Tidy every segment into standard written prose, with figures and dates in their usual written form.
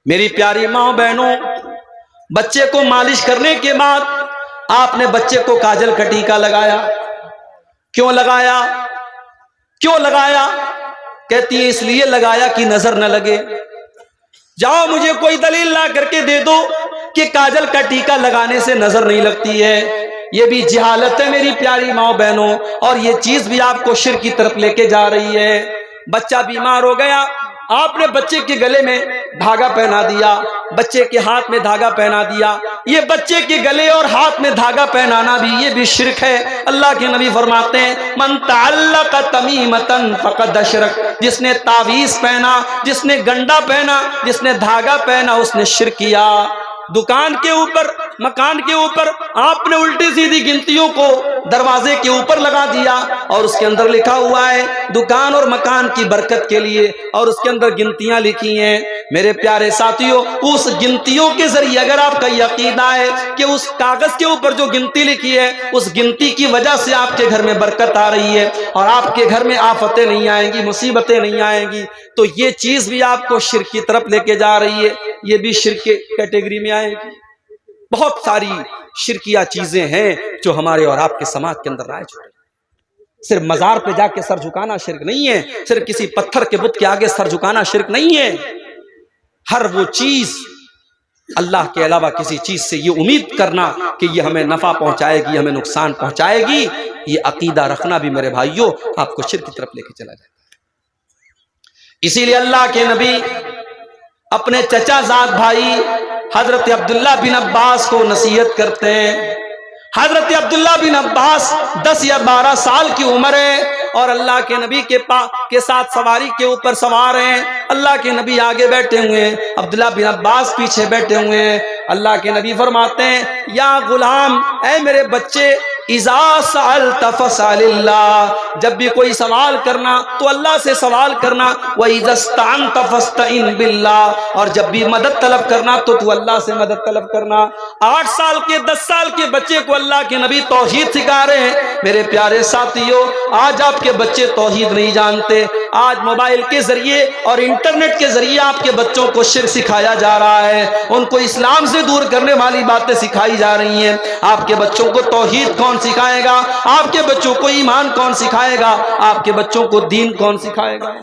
میری پیاری ماں بہنوں، بچے کو مالش کرنے کے بعد آپ نے بچے کو کاجل کا ٹیکا لگایا. کیوں لگایا؟ کیوں لگایا؟ کہتی ہے اس لیے لگایا کہ نظر نہ لگے. جاؤ مجھے کوئی دلیل لا کر کے دے دو کہ کاجل کا ٹیکا لگانے سے نظر نہیں لگتی ہے. یہ بھی جہالت ہے میری پیاری ماں بہنوں، اور یہ چیز بھی آپ کو شرک کی طرف لے کے جا رہی ہے. بچہ بیمار ہو گیا، آپ نے بچے کے گلے میں دھاگا پہنا دیا، بچے کے ہاتھ میں دھاگا پہنا دیا. یہ بچے کے گلے اور ہاتھ میں دھاگا پہنانا بھی یہ بھی شرک ہے. اللہ کے نبی فرماتے ہیں من تعلق تمیمتن فقد اشرک، جس نے تعویذ پہنا، جس نے گنڈا پہنا، جس نے دھاگا پہنا، اس نے شرک کیا. دکان کے اوپر، مکان کے اوپر آپ نے الٹی سیدھی گنتیوں کو دروازے کے اوپر لگا دیا اور اس کے اندر لکھا ہوا ہے دکان اور مکان کی برکت کے لیے، اور اس کے اندر گنتیاں لکھی ہیں. میرے پیارے ساتھیوں، اس گنتیوں کے ذریعے اگر آپ کا یہ عقیدہ ہے کہ اس کاغذ کے اوپر جو گنتی لکھی ہے اس گنتی کی وجہ سے آپ کے گھر میں برکت آ رہی ہے اور آپ کے گھر میں آفتیں نہیں آئیں گی، مصیبتیں نہیں آئیں گی، تو یہ چیز بھی آپ کو شرک کی طرف لے کے جا رہی ہے. یہ بھی شرک کے کیٹیگری میں آئے گی. بہت ساری شرکیہ چیزیں ہیں جو ہمارے اور آپ کے سماج کے اندر رائج ہو رہی ہیں. صرف مزار پہ جا کے سر جھکانا شرک نہیں ہے، صرف کسی پتھر کے بت کے آگے سر جھکانا شرک نہیں ہے. ہر وہ چیز اللہ کے علاوہ کسی چیز سے یہ امید کرنا کہ یہ ہمیں نفع پہنچائے گی، ہمیں نقصان پہنچائے گی، یہ عقیدہ رکھنا بھی میرے بھائیوں آپ کو شرک کی طرف لے کے چلا جاتا ہے. اسی لیے اللہ کے نبی اپنے چچا زاد بھائی حضرت عبداللہ بن عباس کو نصیحت کرتے ہیں. حضرت عبداللہ بن عباس 10 یا 12 سال کی عمر ہے اور اللہ کے نبی کے ساتھ سواری کے اوپر سوار ہیں. اللہ کے نبی آگے بیٹھے ہوئے ہیں، عبداللہ بن عباس پیچھے بیٹھے ہوئے ہیں. اللہ کے نبی فرماتے ہیں یا غلام، اے میرے بچے، اذا سألت فاسأل اللہ، جب بھی کوئی سوال کرنا تو اللہ سے سوال کرنا. وَإِذَا اسْتَعَنْتَ فَاسْتَعِنْ بِاللَّهِ، اور جب بھی مدد طلب کرنا تو اللہ سے مدد طلب کرنا. 8 سال کے 10 سال کے بچے کو اللہ کے نبی توحید سکھا رہے ہیں. میرے پیارے ساتھیوں، آج آپ کے بچے توحید نہیں جانتے. آج موبائل کے ذریعے اور انٹرنیٹ کے ذریعے آپ کے بچوں کو شرک سکھایا جا رہا ہے، ان کو اسلام سے دور کرنے والی باتیں سکھائی جا رہی ہیں. آپ کے بچوں کو توحید کون سکھائے گا؟ آپ کے بچوں کو ایمان کون سکھائے گا؟ آپ کے بچوں کو دین کون سکھائے گا؟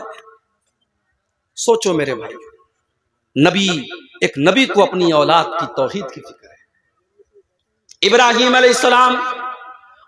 سوچو میرے بھائی، نبی، ایک نبی کو اپنی اولاد کی توحید کی فکر ہے. ابراہیم علیہ السلام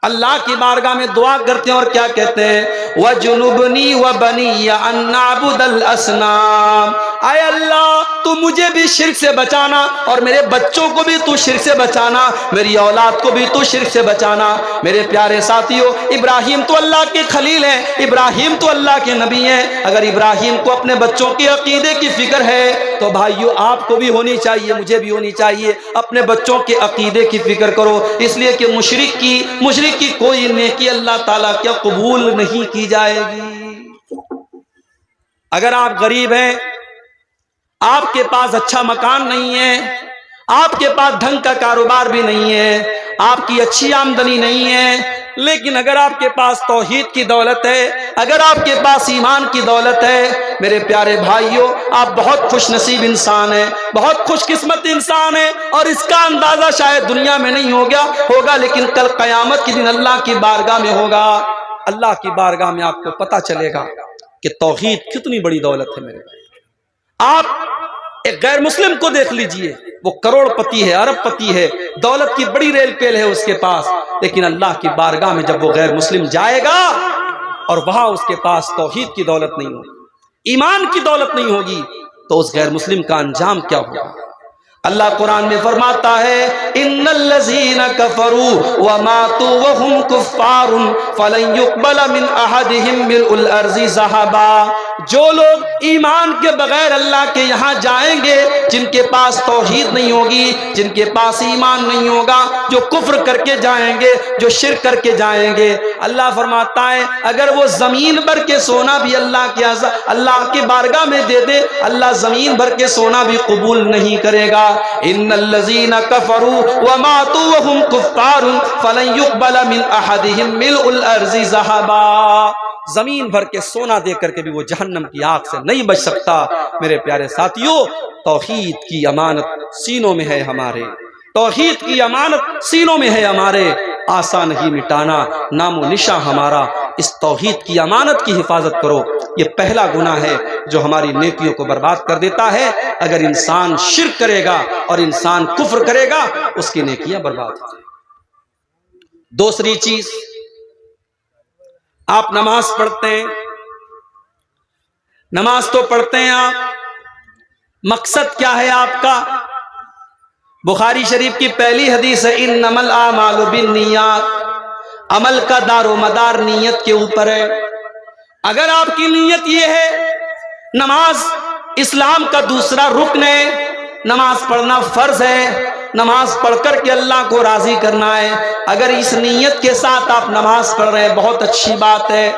اللہ کی بارگاہ میں دعا کرتے ہیں اور کیا کہتے ہیں؟ وَجُنُبْنِي وَبَنِيَّ أَن نَّعْبُدَ الْأَصْنَامَ، اے اللہ تو مجھے بھی شرک سے بچانا اور میرے بچوں کو بھی تو شرک سے بچانا، میری اولاد کو بھی تو شرک سے بچانا. میرے پیارے ساتھیوں، ابراہیم تو اللہ کے خلیل ہیں، ابراہیم تو اللہ کے نبی ہیں. اگر ابراہیم کو اپنے بچوں کے عقیدے کی فکر ہے تو بھائیو آپ کو بھی ہونی چاہیے، مجھے بھی ہونی چاہیے. اپنے بچوں کے عقیدے کی فکر کرو، اس لیے کہ مشرک کی کوئی نیکی اللہ تعالیٰ کیا قبول نہیں کی جائے گی. اگر آپ غریب ہیں، آپ کے پاس اچھا مکان نہیں ہے، آپ کے پاس ڈھنگ کا کاروبار بھی نہیں ہے، آپ کی اچھی آمدنی نہیں ہے، لیکن اگر آپ کے پاس توحید کی دولت ہے، اگر آپ کے پاس ایمان کی دولت ہے، میرے پیارے بھائیوں آپ بہت خوش نصیب انسان ہیں، بہت خوش قسمت انسان ہیں. اور اس کا اندازہ شاید دنیا میں نہیں ہوگا لیکن کل قیامت کے دن اللہ کی بارگاہ میں ہوگا. اللہ کی بارگاہ میں آپ کو پتہ چلے گا کہ توحید کتنی بڑی دولت ہے. میرے بھائی، آپ ایک غیر مسلم کو دیکھ لیجئے، وہ کروڑ پتی ہے، ارب پتی ہے، دولت کی بڑی ریل پیل ہے اس کے پاس، لیکن اللہ کی بارگاہ میں جب وہ غیر مسلم جائے گا اور وہاں اس کے پاس توحید کی دولت نہیں ہوگی، ایمان کی دولت نہیں ہوگی، تو اس غیر مسلم کا انجام کیا ہوگا؟ اللہ قرآن میں فرماتا ہے ان الذین کفروا وماتوا وهم کفار فلن يقبل من احدهم ملء الارض ذهبا، جو لوگ ایمان کے بغیر اللہ کے یہاں جائیں گے، جن کے پاس توحید نہیں ہوگی، جن کے پاس ایمان نہیں ہوگا، جو کفر کر کے جائیں گے، جو شرک کر کے جائیں گے، اللہ فرماتا ہے اگر وہ زمین بھر کے سونا بھی اللہ کی بارگاہ میں دے دے، اللہ زمین بھر کے سونا بھی قبول نہیں کرے گا. ان الذین کفروا وماتوا وهم کفار فلن يقبل من احدهم ملء الارض ذهبا. زمین بھر کے سونا دے کر کے بھی وہ جہنم کی آگ سے نہیں بچ سکتا۔ میرے پیارے ساتھیوں، توحید کی امانت سینوں میں ہے ہمارے، توحید کی امانت سینوں میں ہے ہمارے، آسان نہیں مٹانا نام و نشاں ہمارا۔ اس توحید کی امانت کی حفاظت کرو۔ یہ پہلا گناہ ہے جو ہماری نیکیوں کو برباد کر دیتا ہے۔ اگر انسان شرک کرے گا اور انسان کفر کرے گا، اس کی نیکیاں برباد ہو جائیں۔ دوسری چیز، آپ نماز پڑھتے ہیں، نماز تو پڑھتے ہیں آپ، مقصد کیا ہے آپ کا؟ بخاری شریف کی پہلی حدیث ہے انما الاعمال بالنیات، عمل کا دار و مدار نیت کے اوپر ہے۔ اگر آپ کی نیت یہ ہے نماز اسلام کا دوسرا رکن ہے، نماز پڑھنا فرض ہے، نماز پڑھ کر کے اللہ کو راضی کرنا ہے، اگر اس نیت کے ساتھ آپ نماز پڑھ رہے ہیں بہت اچھی بات ہے۔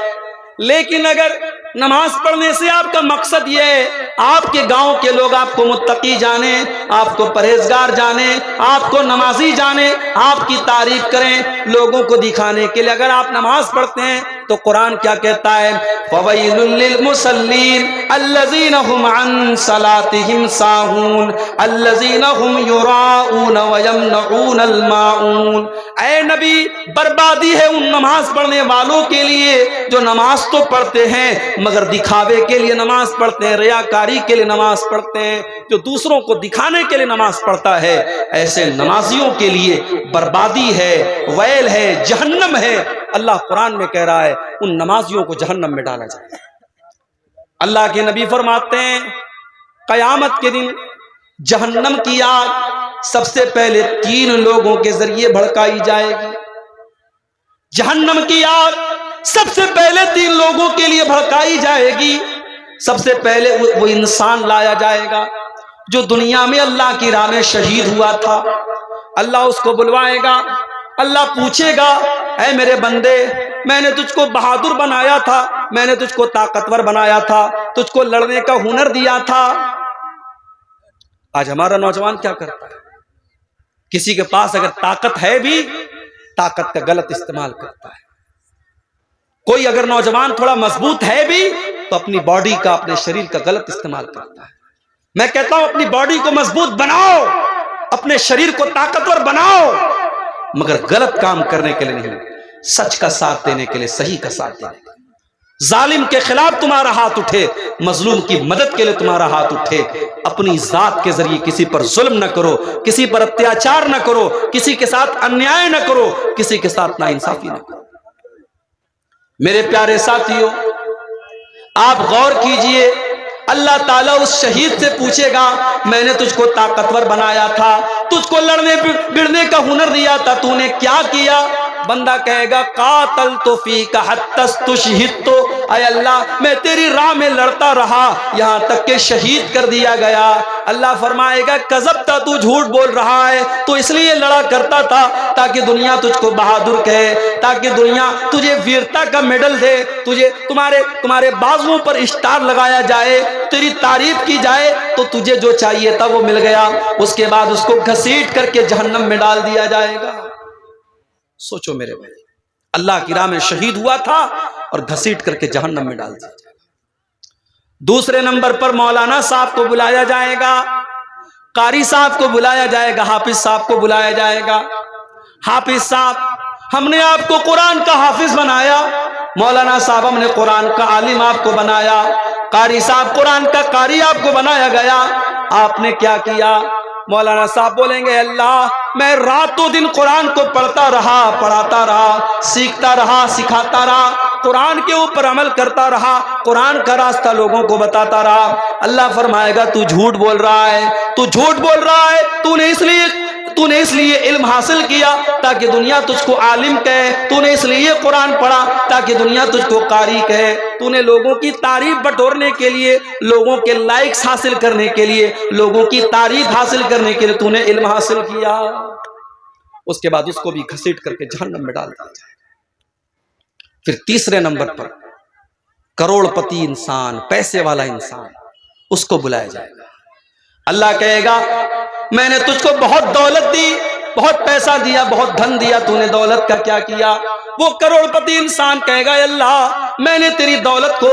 لیکن اگر نماز پڑھنے سے آپ کا مقصد یہ ہے آپ کے گاؤں کے لوگ آپ کو متقی جانیں، آپ کو پرہیزگار جانیں، آپ کو نمازی جانیں، آپ کی تعریف کریں، لوگوں کو دکھانے کے لیے اگر آپ نماز پڑھتے ہیں تو قرآن کیا کہتا ہے؟ فَوَيْلٌ لِّلْمُصَلِّينَ الَّذِينَ هُمْ عَن صَلَاتِهِمْ سَاهُونَ الَّذِينَ هُمْ يُرَاءُونَ وَيَمْنَعُونَ الْمَاعُونَ۔ اے نبی، بربادی ہے ان نماز پڑھنے والوں کے لیے جو نماز تو پڑھتے ہیں مگر دکھاوے کے لیے نماز پڑھتے ہیں، ریاکاری کے لیے نماز پڑھتے ہیں، جو دوسروں کو دکھانے کے لیے نماز پڑھتا ہے، ایسے نمازیوں کے لیے بربادی ہے، ویل ہے، جہنم ہے۔ اللہ قرآن میں کہہ رہا ہے ان نمازیوں کو جہنم میں ڈالا جائے۔ اللہ کے نبی فرماتے ہیں قیامت کے دن جہنم کی آگ سب سے پہلے 3 لوگوں کے ذریعے بھڑکائی جائے گی۔ جہنم کی آگ سب سے پہلے 3 لوگوں کے لیے بھڑکائی جائے گی۔ سب سے پہلے وہ انسان لایا جائے گا جو دنیا میں اللہ کی راہ میں شہید ہوا تھا۔ اللہ اس کو بلوائے گا، اللہ پوچھے گا اے میرے بندے، میں نے تجھ کو بہادر بنایا تھا، میں نے تجھ کو طاقتور بنایا تھا، تجھ کو لڑنے کا ہنر دیا تھا۔ آج ہمارا نوجوان کیا کرتا ہے؟ کسی کے پاس اگر طاقت ہے بھی طاقت کا غلط استعمال کرتا ہے۔ کوئی اگر نوجوان تھوڑا مضبوط ہے بھی تو اپنی باڈی کا، اپنے شریر کا غلط استعمال کرتا ہے۔ میں کہتا ہوں اپنی باڈی کو مضبوط بناؤ، اپنے شریر کو طاقتور بناؤ، مگر غلط کام کرنے کے لیے نہیں، سچ کا ساتھ دینے کے لیے، صحیح کا ساتھ دینے کے لیے۔ ظالم کے خلاف تمہارا ہاتھ اٹھے، مظلوم کی مدد کے لیے تمہارا ہاتھ اٹھے۔ اپنی ذات کے ذریعے کسی پر ظلم نہ کرو، کسی پر اتیاچار نہ کرو، کسی کے ساتھ انیائے نہ کرو، کسی کے ساتھ ناانصافی نہ کرو۔ میرے پیارے ساتھیوں، آپ غور کیجئے، اللہ تعالیٰ اس شہید سے پوچھے گا میں نے تجھ کو طاقتور بنایا تھا، تجھ کو لڑنے بڑنے کا ہنر دیا تھا، تو نے کیا کیا؟ بندہ کہے گا قاتلت فیک حتی استشہدت، اے اللہ میں تیری راہ میں لڑتا رہا یہاں تک کہ شہید کر دیا گیا۔ اللہ فرمائے گا کذبت، تو جھوٹ بول رہا ہے، تو اس لیے لڑا کرتا تھا تاکہ دنیا تجھ کو بہادر کہے، تاکہ دنیا تجھے ویرتا کا میڈل دے، تجھے تمہارے بازوؤں پر اسٹار لگایا جائے، تیری تعریف کی جائے، تو تجھے جو چاہیے تھا وہ مل گیا۔ اس کے بعد اس کو گھسیٹ کر کے جہنم میں ڈال دیا جائے گا۔ سوچو میرے بھائی، اللہ کی راہ میں شہید ہوا تھا اور گھسیٹ کر کے جہنم میں ڈال دیا جائے گا۔ دوسرے نمبر پر مولانا صاحب کو بلایا جائے گا، قاری صاحب کو بلایا جائے گا، حافظ صاحب کو بلایا جائے گا۔ حافظ صاحب، ہم نے آپ کو قرآن کا حافظ بنایا، مولانا صاحب ہم نے قرآن کا عالم آپ کو بنایا، قاری صاحب قرآن کا قاری آپ کو بنایا گیا، آپ نے کیا کیا؟ مولانا صاحب بولیں گے اللہ میں راتوں دن قرآن کو پڑھتا رہا، پڑھاتا رہا، سیکھتا رہا، سکھاتا رہا، قرآن کے اوپر عمل کرتا رہا، قرآن کا راستہ لوگوں کو بتاتا رہا۔ اللہ فرمائے گا تو جھوٹ بول رہا ہے، تو جھوٹ بول رہا ہے، تو نے اس لیے علم حاصل کیا تاکہ دنیا تجھ کو عالم کہے، تو نے اس لیے قرآن پڑھا تاکہ دنیا تجھ کو قاری کہے، تو نے لوگوں کی تعریف بٹورنے کے لیے، لوگوں کے لائکس حاصل کرنے کے لیے، لوگوں کی تعریف حاصل کرنے کے لیے تو نے علم حاصل کیا۔ اس کے بعد اس کو بھی گھسیٹ کر کے جہنم میں ڈال دیا جائے۔ پھر تیسرے نمبر پر کروڑ پتی انسان، پیسے والا انسان، اس کو بلایا جائے گا۔ اللہ کہے گا میں نے تجھ کو بہت دولت دی، بہت پیسہ دیا، بہت دھن دیا، تو نے دولت کا کیا کیا؟ وہ کروڑ پتی انسان کہے گا اللہ میں نے تیری دولت کو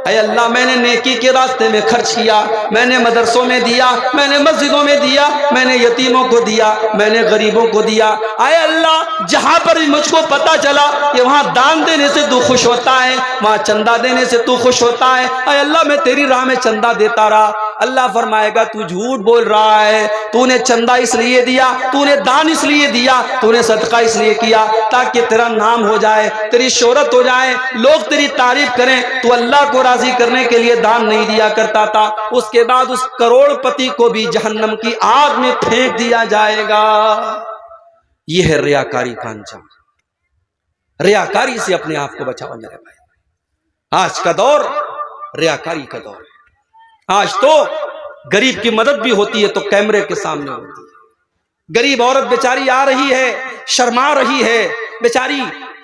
اے اللہ میں نے نیکی کے راستے میں خرچ کیا، میں نے مدرسوں میں دیا، میں نے مسجدوں میں دیا، میں نے یتیموں کو دیا، میں نے غریبوں کو دیا۔ اے اللہ جہاں پر مجھ کو پتا چلا کہ وہاں دان دینے سے تو خوش ہوتا ہے، وہاں چندہ دینے سے تو خوش ہوتا ہے، اے اللہ میں تیری راہ میں چندہ دیتا رہا۔ اللہ فرمائے گا تو جھوٹ بول رہا ہے، تو نے چندہ اس لیے دیا، تو نے دان اس لیے دیا، تو نے صدقہ اس لیے کیا تاکہ تیرا نام ہو جائے، تیری شہرت ہو جائے، لوگ تیری تعریف کریں۔ تو اللہ کو راضی کرنے کے لیے دان نہیں دیا کرتا تھا۔ اس کے بعد اس کروڑ پتی کو بھی جہنم کی آگ میں پھینک دیا جائے گا۔ یہ ہے ریاکاری کا انجام۔ ریاکاری سے اپنے آپ کو بچاؤ میرے بھائی۔ آج کا دور ریاکاری کا دور ہے۔ آج تو غریب کی مدد بھی ہوتی ہے تو کیمرے کے سامنے ہوتی ہے۔ غریب عورت بیچاری آ رہی ہے، شرما رہی ہے، بیچاری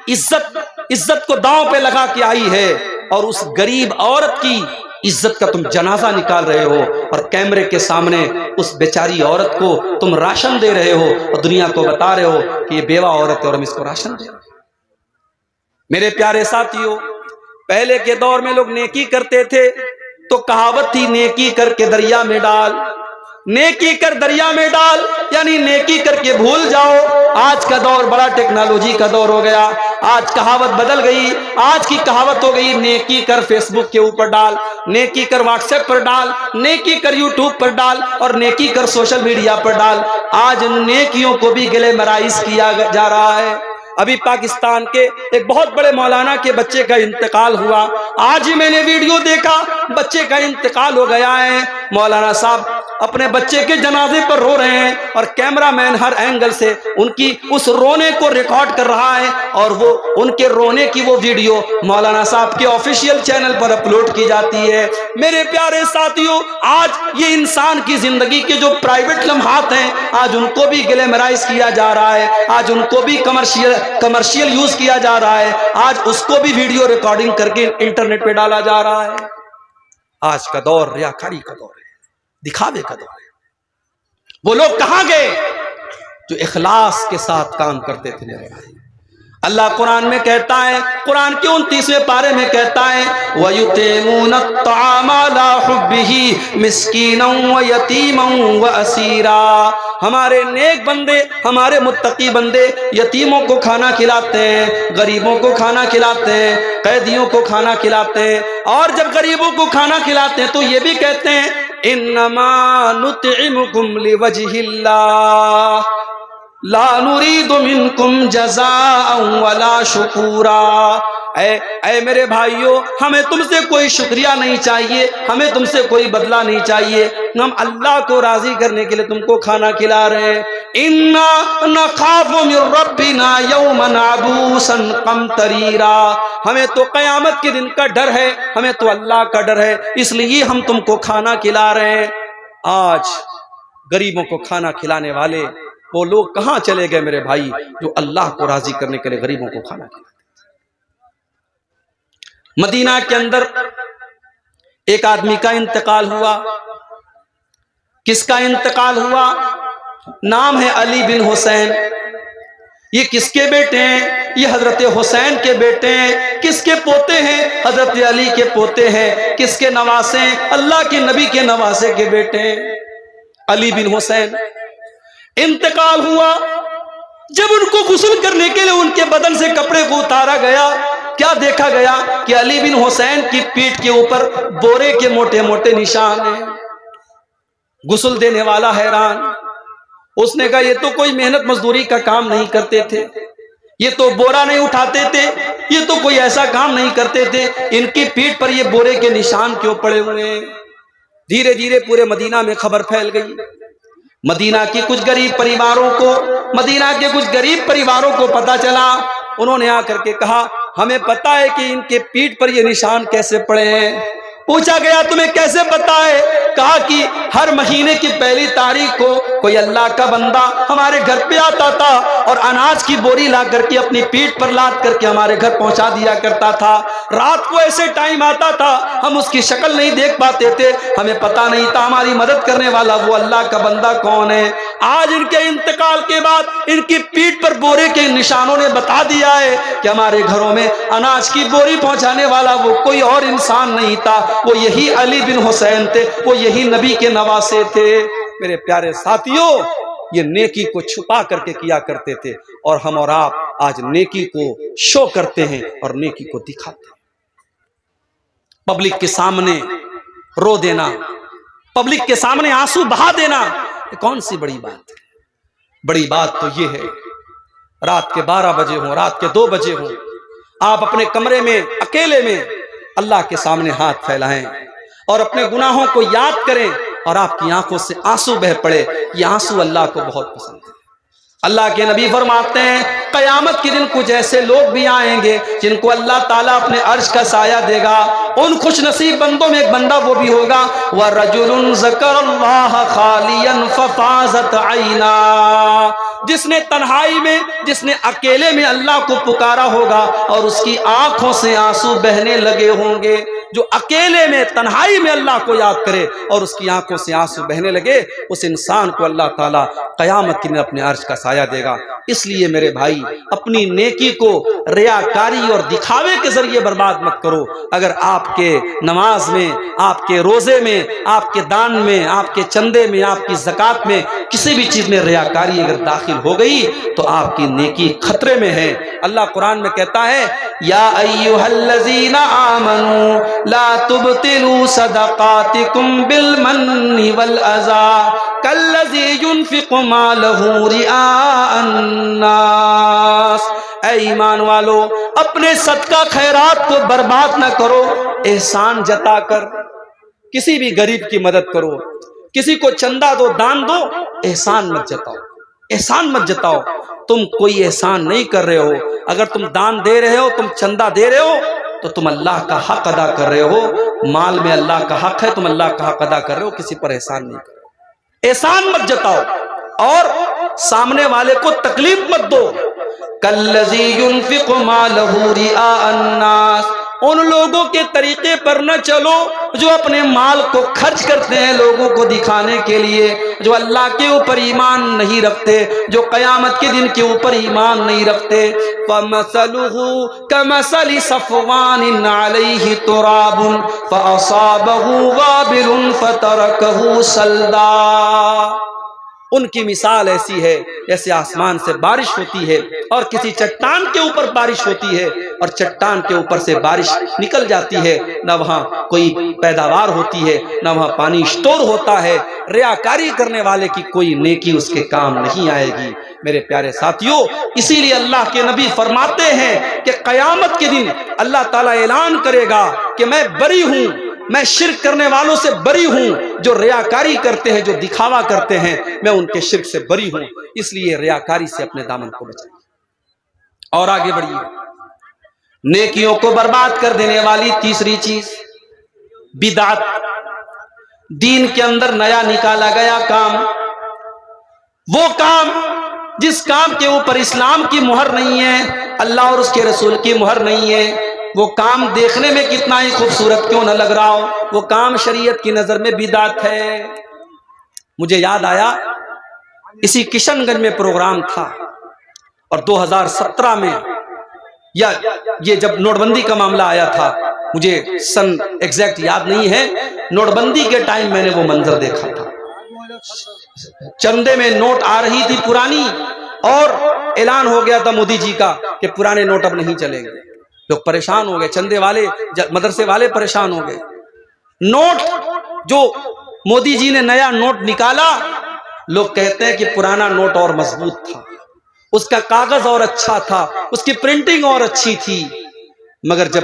عزت کو داؤں پہ لگا کے آئی ہے، اور اس غریب عورت کی عزت کا تم جنازہ نکال رہے ہو، اور کیمرے کے سامنے اس بیچاری عورت کو تم راشن دے رہے ہو، اور دنیا کو بتا رہے ہو کہ یہ بیوہ عورت ہے اور ہم اس کو راشن دے رہے ہیں۔ میرے پیارے ساتھیوں، پہلے کے دور میں لوگ نیکی کرتے تھے تو کہاوت تھی نیکی کر کے دریا میں ڈال، نیکی کر دریا میں ڈال، یعنی نیکی کر کے بھول جاؤ۔ آج کا دور بڑا ٹیکنالوجی کا دور ہو گیا، آج کہاوت بدل گئی۔ آج کی کہاوت ہو گئی نیکی کر فیس بک کے اوپر ڈال، نیکی کر واٹس ایپ پر ڈال، نیکی کر یوٹیوب پر ڈال، اور نیکی کر سوشل میڈیا پر ڈال۔ آج نیکیوں کو بھی گلے مرائز کیا جا رہا ہے۔ ابھی پاکستان کے ایک بہت بڑے مولانا کے بچے کا انتقال ہوا، آج ہی میں نے ویڈیو دیکھا، بچے کا انتقال ہو گیا ہے۔ مولانا صاحب اپنے بچے کے جنازے پر رو رہے ہیں، اور کیمرہ مین ہر اینگل سے ان کی اس رونے کو ریکارڈ کر رہا ہے، اور وہ ان کے رونے کی وہ ویڈیو مولانا صاحب کے آفیشیل چینل پر اپلوڈ کی جاتی ہے۔ میرے پیارے ساتھیوں، آج یہ انسان کی زندگی کے جو پرائیویٹ لمحات ہیں، آج ان کو بھی گلے مرائز کیا جا رہا ہے، آج ان کو بھی کمرشیل یوز کیا جا رہا ہے، آج اس کو بھی ویڈیو ریکارڈنگ کر کے انٹرنیٹ پہ ڈالا جا رہا ہے۔ آج کا دور ریاکاری کا دور ہے، دکھاوے کا دور ہے۔ وہ لوگ کہاں گئے جو اخلاص کے ساتھ کام کرتے تھے میرے بھائی؟ اللہ قرآن میں کہتا ہے، قرآن کے 29ویں پارے میں کہتا ہے وَيُطْعِمُونَ الطَّعَامَ عَلَىٰ حُبِّهِ مِسْكِينًا وَيَتِيمًا وَأَسِيرًا۔ ہمارے نیک بندے، ہمارے متقی بندے یتیموں کو کھانا کھلاتے ہیں، غریبوں کو کھانا کھلاتے ہیں، قیدیوں کو کھانا کھلاتے ہیں، اور جب غریبوں کو کھانا کھلاتے ہیں تو یہ بھی کہتے ہیں انما نطعمکم لوجہ اللہ لا نريد منکم جزاء ولا شکورا۔ اے میرے بھائیوں، ہمیں تم سے کوئی شکریہ نہیں چاہیے، ہمیں تم سے کوئی بدلہ نہیں چاہیے، ہم اللہ کو راضی کرنے کے لیے تم کو کھانا کھلا رہے ہیں۔ انا نخاف من ربنا یوما عبوسا قمطریرا۔ ہمیں تو قیامت کے دن کا ڈر ہے، ہمیں تو اللہ کا ڈر ہے، اس لیے ہم تم کو کھانا کھلا رہے ہیں۔ آج غریبوں کو کھانا کھلانے والے وہ لوگ کہاں چلے گئے میرے بھائی جو اللہ کو راضی کرنے کے لیے غریبوں کو کھانا کھلاتے؟ مدینہ کے اندر ایک آدمی کا انتقال ہوا۔ کس کا انتقال ہوا؟ نام ہے علی بن حسین۔ یہ کس کے بیٹے ہیں؟ یہ حضرت حسین کے بیٹے ہیں۔ کس کے پوتے ہیں؟ حضرت علی کے پوتے ہیں۔ کس کے نواسے ہیں؟ اللہ کے نبی کے نواسے کے بیٹے ہیں، علی بن حسین۔ انتقال ہوا، جب ان کو غسل کرنے کے لیے ان کے بدن سے کپڑے کو اتارا گیا، کیا دیکھا گیا کہ علی بن حسین کی پیٹھ کے اوپر بورے کے موٹے موٹے نشان ہیں۔ غسل دینے والا حیران، اس نے کہا یہ تو کوئی محنت مزدوری کا کام نہیں کرتے تھے، یہ تو بورا نہیں اٹھاتے تھے، یہ تو کوئی ایسا کام نہیں کرتے تھے، ان کی پیٹھ پر یہ بورے کے نشان کیوں پڑے ہوئے ہیں؟ دھیرے دھیرے پورے مدینہ میں خبر پھیل گئی۔ مدینہ کی کچھ غریب پریواروں کو، مدینہ کے کچھ غریب پریواروں کو پتا چلا، انہوں نے آ کر کے کہا ہمیں پتا ہے کہ ان کے پیٹھ پر یہ نشان کیسے پڑے ہیں۔ پوچھا گیا تمہیں کیسے پتا ہے؟ کہا کہ ہر مہینے کی پہلی تاریخ کو کوئی اللہ کا بندہ ہمارے گھر پہ آتا تھا اور اناج کی بوری لا کر کے اپنی پیٹھ پر لاد کر کے ہمارے گھر پہنچا دیا کرتا تھا۔ رات کو ایسے ٹائم آتا تھا ہم اس کی شکل نہیں دیکھ پاتے تھے، ہمیں پتا نہیں تھا ہماری مدد کرنے والا وہ اللہ کا بندہ کون ہے۔ آج ان کے انتقال کے بعد ان کی پیٹھ پر بورے کے نشانوں نے بتا دیا ہے کہ ہمارے گھروں میں اناج کی بوری پہنچانے والا وہ کوئی اور انسان نہیں تھا، وہ یہی علی بن حسین تھے، وہ یہی نبی کے نواسے تھے۔ میرے پیارے ساتھیوں، یہ نیکی کو چھپا کر کے کیا کرتے تھے، اور ہم اور آپ آج نیکی کو شو کرتے ہیں اور نیکی کو دکھاتے ہیں۔ پبلک کے سامنے رو دینا، پبلک کے سامنے آنسو بہا دینا، یہ کون سی بڑی بات ہے؟ بڑی بات تو یہ ہے رات کے 12 بجے ہوں، رات کے 2 بجے ہوں، آپ اپنے کمرے میں اکیلے میں اللہ کے سامنے ہاتھ پھیلائیں اور اپنے گناہوں کو یاد کریں، اور آپ کی آنکھوں سے آنسو بہ پڑے۔ یہ آنسو اللہ کو بہت پسند ہے۔ اللہ کے نبی فرماتے ہیں قیامت کے دن کچھ ایسے لوگ بھی آئیں گے جن کو اللہ تعالیٰ اپنے عرش کا سایہ دے گا۔ ان خوش نصیب بندوں میں ایک بندہ وہ بھی ہوگا وَرَجُلٌ ذَكَرَ اللَّهَ خَالِيًا فَفَاضَتْ عَيْنَاهُ، جس نے تنہائی میں، جس نے اکیلے میں اللہ کو پکارا ہوگا اور اس کی آنکھوں سے آنسو بہنے لگے ہوں گے۔ جو اکیلے میں تنہائی میں اللہ کو یاد کرے اور اس کی آنکھوں سے آنسو بہنے لگے، اس انسان کو اللہ تعالیٰ قیامت کے دن اپنے عرش کا سایہ دے گا۔ اس لیے میرے بھائی، اپنی نیکی کو ریاکاری اور دکھاوے کے ذریعے برباد مت کرو۔ اگر آپ کے نماز میں، آپ کے روزے میں، آپ کے دان میں، آپ کے چندے میں، آپ کی زکوٰۃ میں کسی بھی چیز میں ریاکاری اگر داخل ہو گئی تو آپ کی نیکی خطرے میں ہے۔ اللہ قرآن میں کہتا ہے یا ایھا الذین آمنوا لا تبطلوا صدقاتکم بالمن والاذی کالذی ينفق مالہ رئاء الناس، اے ایمان والو اپنے صدقہ خیرات کو برباد نہ کرو، احسان جتا کر کسی بھی غریب کی مدد کرو، کسی کو چندہ دو، دان دو، احسان مت جتاؤ، احسان مت جتاؤ۔ تم کوئی احسان نہیں کر رہے ہو، اگر تم دان دے رہے ہو، تم چندہ دے رہے ہو تو تم اللہ کا حق ادا کر رہے ہو۔ مال میں اللہ کا حق ہے، تم اللہ کا حق ادا کر رہے ہو، کسی پر احسان نہیں کر رہے ہو۔ احسان مت جتاؤ اور سامنے والے کو تکلیف مت دو۔ کالذی ينفق مالہ رئاء الناس، ان لوگوں کے طریقے پر نہ چلو جو اپنے مال کو خرچ کرتے ہیں لوگوں کو دکھانے کے لیے، جو اللہ کے اوپر ایمان نہیں رکھتے، جو قیامت کے دن کے اوپر ایمان نہیں رکھتے۔ فَمَثَلُهُ كَمَثَلِ صَفْوَانٍ عَلَيْهِ تُرَابٌ فَأَصَابَهُ وَابِلٌ فَتَرَكَهُ صَلْدًا۔ ان کی مثال ایسی ہے جیسے آسمان سے بارش ہوتی ہے اور کسی چٹان کے اوپر بارش ہوتی ہے اور چٹان کے اوپر سے بارش نکل جاتی ہے، نہ وہاں کوئی پیداوار ہوتی ہے، نہ وہاں پانی اسٹور ہوتا ہے۔ ریاکاری کرنے والے کی کوئی نیکی اس کے کام نہیں آئے گی۔ میرے پیارے ساتھیوں، اسی لیے اللہ کے نبی فرماتے ہیں کہ قیامت کے دن اللہ تعالیٰ اعلان کرے گا کہ میں بری ہوں، میں شرک کرنے والوں سے بری ہوں، جو ریاکاری کرتے ہیں، جو دکھاوا کرتے ہیں، میں ان کے شرک سے بری ہوں۔ اس لیے ریاکاری سے اپنے دامن کو بچائیے اور آگے بڑھیے۔ نیکیوں کو برباد کر دینے والی تیسری چیز بدعت، دین کے اندر نیا نکالا گیا کام، وہ کام جس کام کے اوپر اسلام کی مہر نہیں ہے، اللہ اور اس کے رسول کی مہر نہیں ہے، وہ کام دیکھنے میں کتنا ہی خوبصورت کیوں نہ لگ رہا ہو، وہ کام شریعت کی نظر میں بدعت ہے۔ مجھے یاد آیا اسی کشن گنج میں پروگرام تھا اور 2017 میں یا یہ جب نوٹ بندی کا معاملہ آیا تھا، مجھے سن ایگزیکٹ یاد نہیں ہے، نوٹ بندی کے ٹائم میں نے وہ منظر دیکھا تھا۔ چندے میں نوٹ آ رہی تھی پرانی اور اعلان ہو گیا تھا مودی جی کا کہ پرانے نوٹ اب نہیں چلیں گے۔ لوگ پریشان ہو گئے، چندے والے، مدرسے والے پریشان ہو گئے۔ نوٹ جو مودی جی نے نیا نوٹ نکالا، لوگ کہتے ہیں کہ پرانا نوٹ اور مضبوط تھا، اس کا کاغذ اور اچھا تھا، اس کی پرنٹنگ اور اچھی تھی۔ مگر جب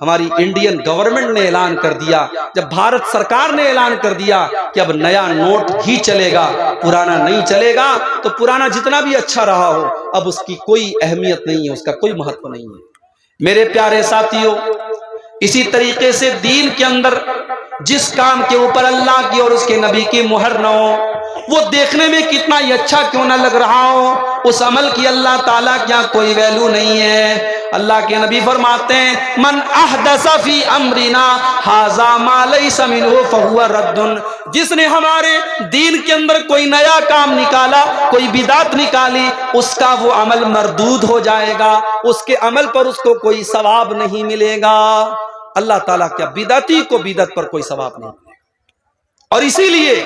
ہماری انڈین گورنمنٹ نے اعلان کر دیا، جب بھارت سرکار نے اعلان کر دیا کہ اب نیا نوٹ ہی چلے گا، پرانا نہیں چلے گا، تو پرانا جتنا بھی اچھا رہا ہو اب اس کی کوئی اہمیت نہیں ہے، اس کا کوئی مہتو نہیں ہے۔ میرے پیارے ساتھیوں، اسی طریقے سے دین کے اندر جس کام کے اوپر اللہ کی اور اس کے نبی کی مہر نہ ہو، وہ دیکھنے میں کتنا ہی اچھا کیوں نہ لگ رہا ہو، اس عمل کی اللہ تعالیٰ کیا کوئی ویلو نہیں ہے۔ اللہ کے نبی فرماتے ہیں من احدث فی امرنا ھذا ما لیس منہ فہو رد، جس نے ہمارے دین کے اندر کوئی نیا کام نکالا، کوئی بدعت نکالی، اس کا وہ عمل مردود ہو جائے گا، اس کے عمل پر اس کو کوئی ثواب نہیں ملے گا۔ اللہ تعالیٰ کیا بدعتی کو بدعت پر کوئی ثواب نہیں ملے گا۔ اور اسی لیے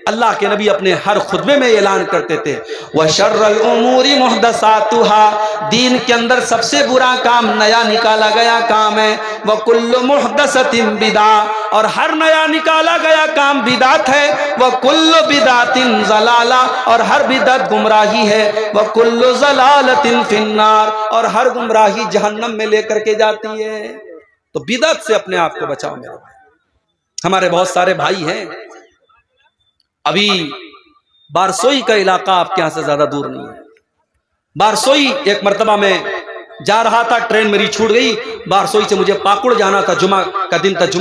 اللہ کے نبی اپنے ہر خطبے میں اعلان کرتے تھے وَشَرَّ الْأُمُورِ مُحْدَثَاتُهَا، دین کے اندر سب سے برا کام نیا نکالا گیا کام ہے، وَكُلُّ مُحْدَثَةٍ بِدْعَةٍ، اور ہر نیا نکالا گیا کام بدعت ہے، وَكُلُّ بِدْعَةٍ ضَلَالَةٍ، اور ہر بدعت گمراہی ہے، وَكُلُّ ضَلَالَةٍ فِي النَّارِ، اور ہر گمراہی جہنم میں لے کر کے جاتی ہے۔ تو بدعت سے اپنے آپ کو بچاؤ میرے بھائی۔ ہمارے بہت سارے بھائی ہیں، ابھی بارسوئی کا علاقہ آپ کے یہاں سے زیادہ دور نہیں ہے۔ بارسوئی ایک مرتبہ میں جا رہا تھا، ٹرین میری چھوٹ گئی، بارسوئی سے مجھے پاکڑ جانا تھا، جمعہ کا دن تھا، جمعہ